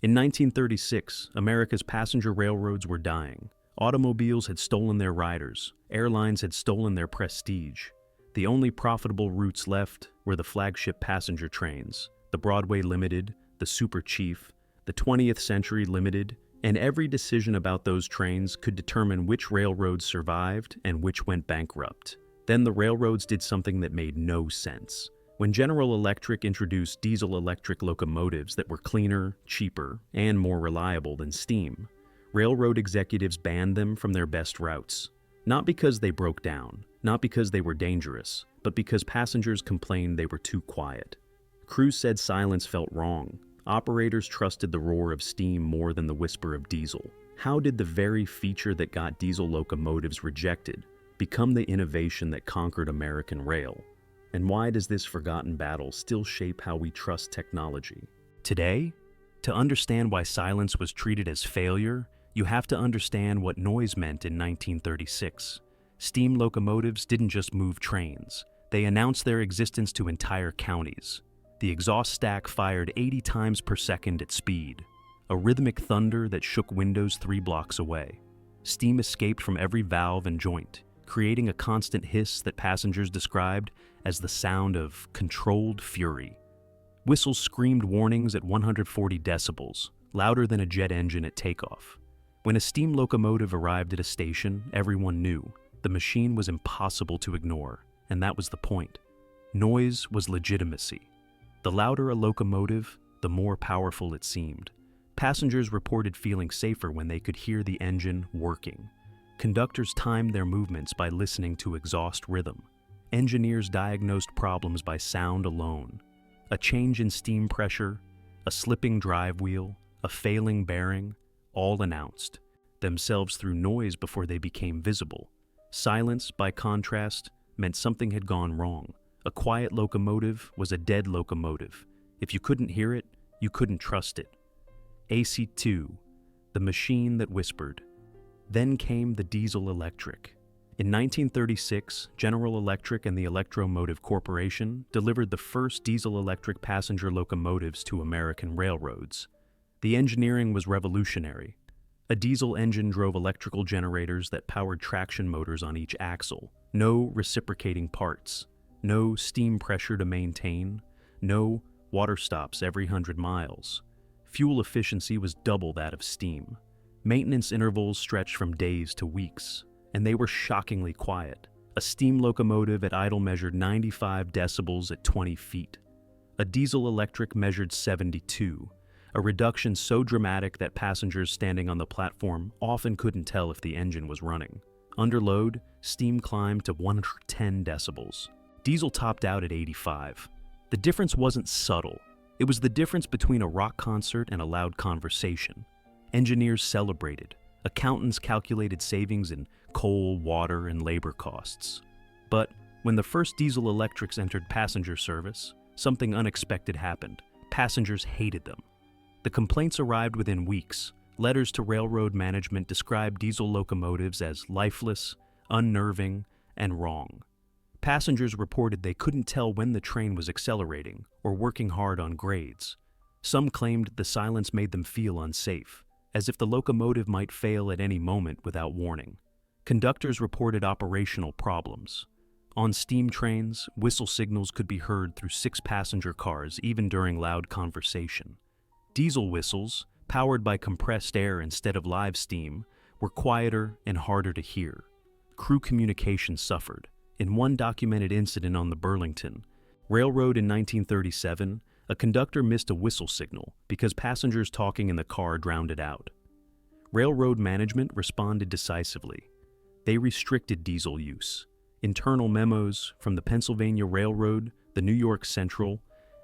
In 1936, America's passenger railroads were dying. Automobiles had stolen their riders. Airlines had stolen their prestige. The only profitable routes left were the flagship passenger trains, the Broadway Limited, the Super Chief, the 20th Century Limited, and every decision about those trains could determine which railroads survived and which went bankrupt. Then the railroads did something that made no sense. When General Electric introduced diesel-electric locomotives that were cleaner, cheaper, and more reliable than steam, railroad executives banned them from their best routes. Not because they broke down, not because they were dangerous, but because passengers complained they were too quiet. Crews said silence felt wrong. Operators trusted the roar of steam more than the whisper of diesel. How did the very feature that got diesel locomotives rejected become the innovation that conquered American rail? And why does this forgotten battle still shape how we trust technology? Today, to understand why silence was treated as failure, you have to understand what noise meant in 1936. Steam locomotives didn't just move trains. They announced their existence to entire counties. The exhaust stack fired 80 times per second at speed, a rhythmic thunder that shook windows 3 blocks away. Steam escaped from every valve and joint, creating a constant hiss that passengers described as the sound of controlled fury. Whistles screamed warnings at 140 decibels, louder than a jet engine at takeoff. When a steam locomotive arrived at a station, everyone knew the machine was impossible to ignore, and that was the point. Noise was legitimacy. The louder a locomotive, the more powerful it seemed. Passengers reported feeling safer when they could hear the engine working. Conductors timed their movements by listening to exhaust rhythm. Engineers diagnosed problems by sound alone. A change in steam pressure, a slipping drive wheel, a failing bearing, all announced themselves through noise before they became visible. Silence, by contrast, meant something had gone wrong. A quiet locomotive was a dead locomotive. If you couldn't hear it, you couldn't trust it. AC2, the machine that whispered. Then came the diesel-electric. In 1936, General Electric and the Electromotive Corporation delivered the first diesel-electric passenger locomotives to American railroads. The engineering was revolutionary. A diesel engine drove electrical generators that powered traction motors on each axle. No reciprocating parts. No steam pressure to maintain. No water stops every 100 miles. Fuel efficiency was double that of steam. Maintenance intervals stretched from days to weeks, and they were shockingly quiet. A steam locomotive at idle measured 95 decibels at 20 feet. A diesel-electric measured 72, a reduction so dramatic that passengers standing on the platform often couldn't tell if the engine was running. Under load, steam climbed to 110 decibels. Diesel topped out at 85. The difference wasn't subtle. It was the difference between a rock concert and a loud conversation. Engineers celebrated. Accountants calculated savings in coal, water, and labor costs. But when the first diesel electrics entered passenger service, something unexpected happened. Passengers hated them. The complaints arrived within weeks. Letters to railroad management described diesel locomotives as lifeless, unnerving, and wrong. Passengers reported they couldn't tell when the train was accelerating or working hard on grades. Some claimed the silence made them feel unsafe, as if the locomotive might fail at any moment without warning. Conductors reported operational problems. On steam trains, whistle signals could be heard through 6 passenger cars even during loud conversation. Diesel whistles, powered by compressed air instead of live steam, were quieter and harder to hear. Crew communication suffered. In one documented incident on the Burlington Railroad in 1937, a conductor missed a whistle signal because passengers talking in the car drowned it out. Railroad management responded decisively. They restricted diesel use. Internal memos from the Pennsylvania Railroad, the New York Central,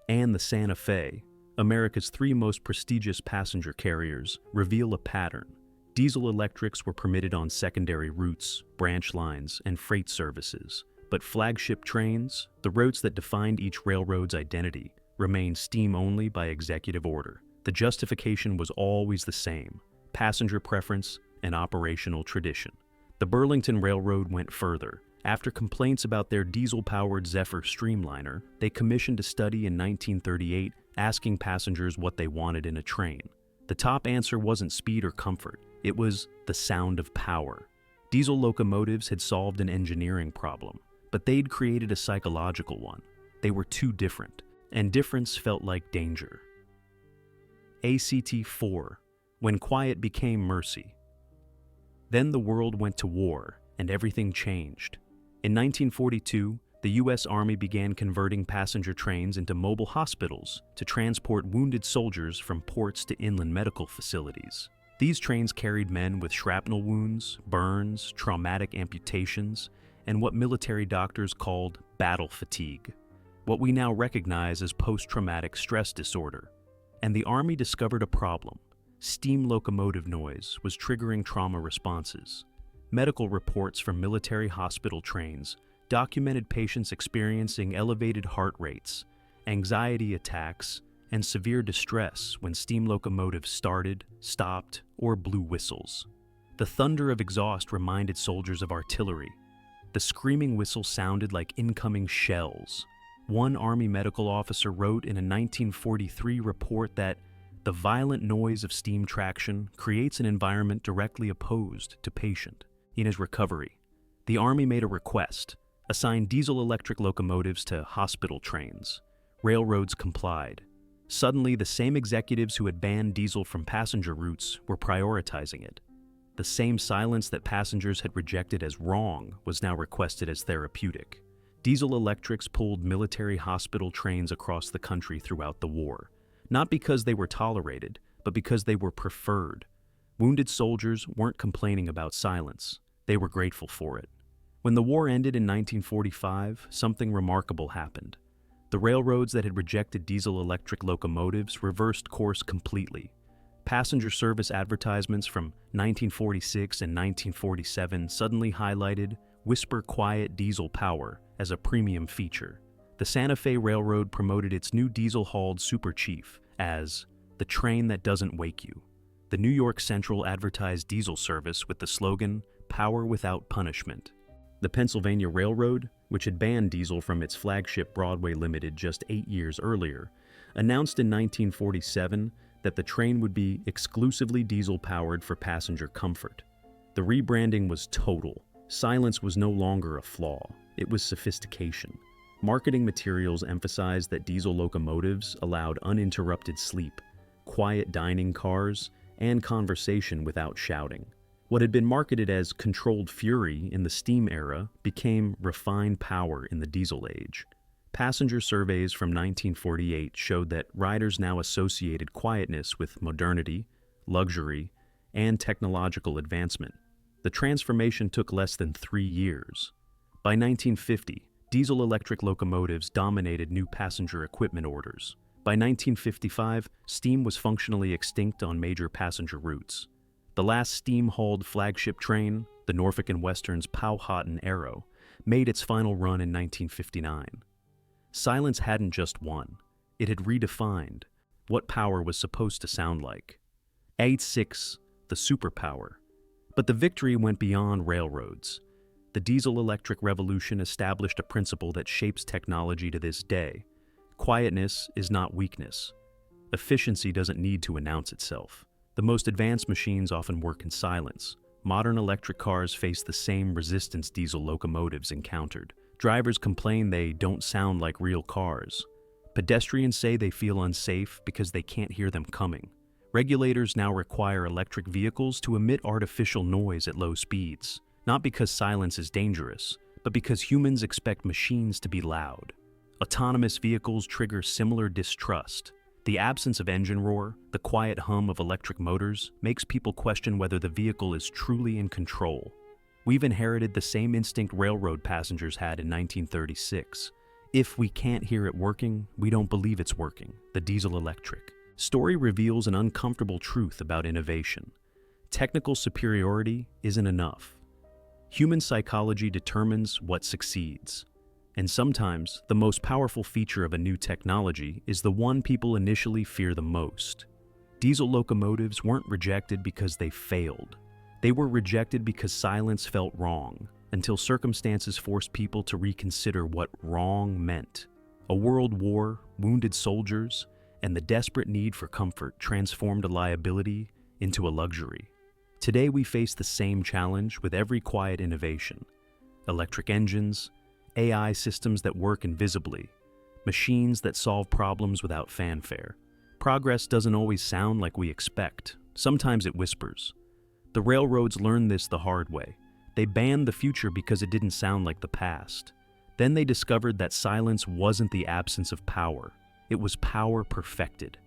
and the Santa Fe, America's 3 most prestigious passenger carriers, reveal a pattern. Diesel electrics were permitted on secondary routes, branch lines, and freight services. But flagship trains, the routes that defined each railroad's identity, remained steam only by executive order. The justification was always the same: passenger preference and operational tradition. The Burlington Railroad went further. After complaints about their diesel-powered Zephyr streamliner, they commissioned a study in 1938 asking passengers what they wanted in a train. The top answer wasn't speed or comfort, it was the sound of power. Diesel locomotives had solved an engineering problem, but they'd created a psychological one. They were too different, and difference felt like danger. ACT-4, when quiet became mercy. Then the world went to war, and everything changed. In 1942, the U.S. Army began converting passenger trains into mobile hospitals to transport wounded soldiers from ports to inland medical facilities. These trains carried men with shrapnel wounds, burns, traumatic amputations, and what military doctors called battle fatigue, what we now recognize as post-traumatic stress disorder. And the Army discovered a problem. Steam locomotive noise was triggering trauma responses. Medical reports from military hospital trains documented patients experiencing elevated heart rates, anxiety attacks, and severe distress when steam locomotives started, stopped, or blew whistles. The thunder of exhaust reminded soldiers of artillery. The screaming whistle sounded like incoming shells. One Army medical officer wrote in a 1943 report that the violent noise of steam traction creates an environment directly opposed to patient. In his recovery, the Army made a request: assign diesel-electric locomotives to hospital trains. Railroads complied. Suddenly, the same executives who had banned diesel from passenger routes were prioritizing it. The same silence that passengers had rejected as wrong was now requested as therapeutic. Diesel electrics pulled military hospital trains across the country throughout the war, not because they were tolerated, but because they were preferred. Wounded soldiers weren't complaining about silence. They were grateful for it. When the war ended in 1945, something remarkable happened. The railroads that had rejected diesel-electric locomotives reversed course completely. Passenger service advertisements from 1946 and 1947 suddenly highlighted whisper-quiet diesel power as a premium feature. The Santa Fe Railroad promoted its new diesel-hauled Super Chief as the train that doesn't wake you. The New York Central advertised diesel service with the slogan, "Power without punishment." The Pennsylvania Railroad, which had banned diesel from its flagship Broadway Limited just 8 years earlier, announced in 1947 that the train would be exclusively diesel-powered for passenger comfort. The rebranding was total. Silence was no longer a flaw, it was sophistication. Marketing materials emphasized that diesel locomotives allowed uninterrupted sleep, quiet dining cars, and conversation without shouting. What had been marketed as controlled fury in the steam era became refined power in the diesel age. Passenger surveys from 1948 showed that riders now associated quietness with modernity, luxury, and technological advancement. The transformation took less than 3 years. By 1950, diesel-electric locomotives dominated new passenger equipment orders. By 1955, steam was functionally extinct on major passenger routes. The last steam-hauled flagship train, the Norfolk and Western's Powhatan Arrow, made its final run in 1959. Silence hadn't just won, it had redefined what power was supposed to sound like. 8-6, the Superpower. But the victory went beyond railroads. The diesel-electric revolution established a principle that shapes technology to this day. Quietness is not weakness. Efficiency doesn't need to announce itself. The most advanced machines often work in silence. Modern electric cars face the same resistance diesel locomotives encountered. Drivers complain they don't sound like real cars. Pedestrians say they feel unsafe because they can't hear them coming. Regulators now require electric vehicles to emit artificial noise at low speeds, not because silence is dangerous, but because humans expect machines to be loud. Autonomous vehicles trigger similar distrust. The absence of engine roar, the quiet hum of electric motors, makes people question whether the vehicle is truly in control. We've inherited the same instinct railroad passengers had in 1936. If we can't hear it working, we don't believe it's working. The diesel-electric story reveals an uncomfortable truth about innovation. Technical superiority isn't enough. Human psychology determines what succeeds. And sometimes, the most powerful feature of a new technology is the one people initially fear the most. Diesel locomotives weren't rejected because they failed. They were rejected because silence felt wrong, until circumstances forced people to reconsider what wrong meant. A world war, wounded soldiers, and the desperate need for comfort transformed a liability into a luxury. Today we face the same challenge with every quiet innovation. Electric engines, AI systems that work invisibly, machines that solve problems without fanfare. Progress doesn't always sound like we expect. Sometimes it whispers. The railroads learned this the hard way. They banned the future because it didn't sound like the past. Then they discovered that silence wasn't the absence of power. It was power perfected.